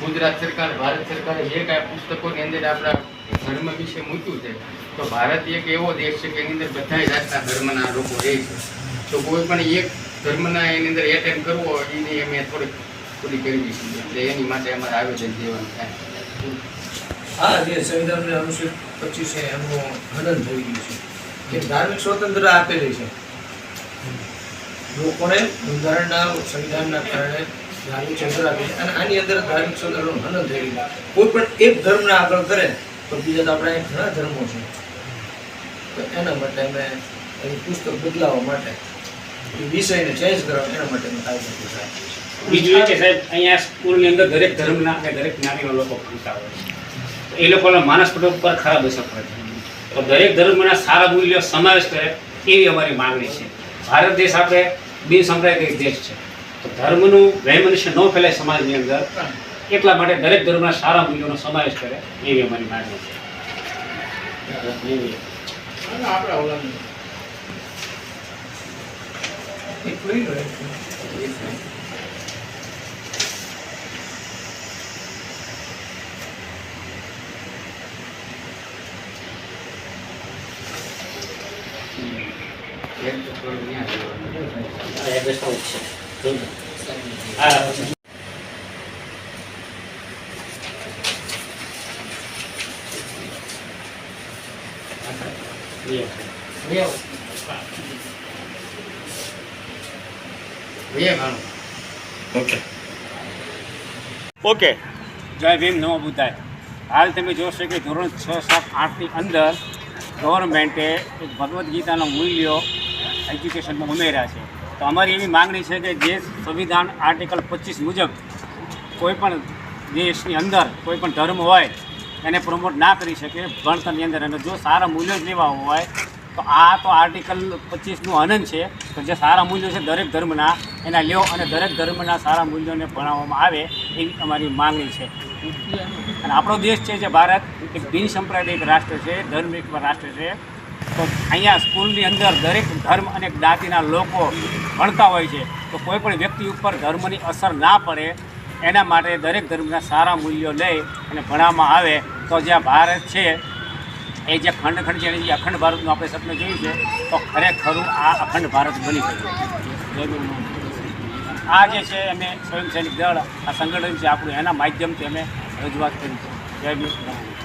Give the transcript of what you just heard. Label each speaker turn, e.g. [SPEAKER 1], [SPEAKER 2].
[SPEAKER 1] ગુજરાત સરકાર ભારત સરકારે જે કાંઈ પુસ્તકોની અંદર આપણા ધર્મ વિશે મૂક્યું છે તો ભારત એક એવો દેશ છે કે એની અંદર બધા જાતના ધર્મના લોકો રહે છે. તો કોઈ પણ એક ધર્મના એની અંદર એટેન્ડ કરવો એની અમે થોડીક પૂરી કરવી છે એટલે એની માટે અમારે આવેદન દેવાનું થાય.
[SPEAKER 2] હા, જે સંવિધાનને અનુચ્છેદ 25 એમનું હનન થઈ ગયું છે કે ધાર્મિક સ્વતંત્રતા આપેલી છે લોકોને બંધારણના સંવિધાનના કારણે ધાર્મિક સ્વતંત્રતા આપી છે અને આની અંદર ધાર્મિક સ્વતંત્રતાનું હનન થઈ ગયું. કોઈ પણ એક ધર્મને આગળ કરે તો બીજા તો આપણા ઘણા ધર્મો છે તો એના માટે અમે પુસ્તક બદલાવવા માટે વિષયને ચેન્જ કરવા એના માટે અમે કાયદો થાય.
[SPEAKER 3] બીજું એ કે સાહેબ અહીંયા સ્કૂલની અંદર દરેક ધર્મના અને દરેક જ્ઞાતિના લોકો ભણતા હોય છે. એ લોકોના માનસ ઉપર ખરાબ અસર પડે છે. તો દરેક ધર્મના સારા મૂલ્યો સમાવેશ કરે એવી અમારી માંગણી છે. ભારત દેશ આપણે બિનસાંપ્રદાયિક દેશ છે તો ધર્મનું વૈમનસ્ય ન ફેલાય સમાજની અંદર એટલા માટે દરેક ધર્મના સારા મૂલ્યોનો સમાવેશ કરે એવી અમારી માંગણી છે.
[SPEAKER 1] ઓકે.
[SPEAKER 3] જય ભીમ, નમો બુદ્ધાય. હાલ તમે જોશો કે ધોરણ 6, 7, 8ની અંદર ગવર્મેન્ટે એક ભગવદ્ ગીતાના મૂલ્યો એજ્યુકેશનમાં ઉમેર્યા છે. તો અમારી એવી માગણી છે કે જે સંવિધાન આર્ટિકલ 25 મુજબ કોઈપણ દેશની અંદર કોઈ પણ ધર્મ હોય એને પ્રમોટ ના કરી શકે ભણતરની અંદર, અને જો સારા મૂલ્યો જ લેવા હોય તો આ તો આર્ટિકલ 25નું હનન છે. તો જે સારા મૂલ્યો છે દરેક ધર્મના એના લ્યો અને દરેક ધર્મના સારા મૂલ્યોને ભણાવવામાં આવે એવી અમારી માગણી છે. અને આપણો દેશ છે જે ભારત એક બિનસાંપ્રદાયિક રાષ્ટ્ર છે, ધર્મિક રાષ્ટ્ર છે. તો અહીંયા સ્કૂલની અંદર દરેક ધર્મ અને જ્ઞાતિના લોકો ભણતા હોય છે. તો કોઈ પણ વ્યક્તિ ઉપર ધર્મની અસર ના પડે એના માટે દરેક ધર્મના સારા મૂલ્યો લઈ અને ભણવામાં આવે તો જે ભારત છે એ જે ખંડ છે એ અખંડ ભારતનું આપણે સપનું જોયું છે તો ખરેખર આ અખંડ ભારત બની શકે. આ જે છે અમે સ્વયં સૈનિક દળ આ સંગઠન છે આપણું, એના માધ્યમથી અમે રજૂઆત કરી છે. જય ભીમ.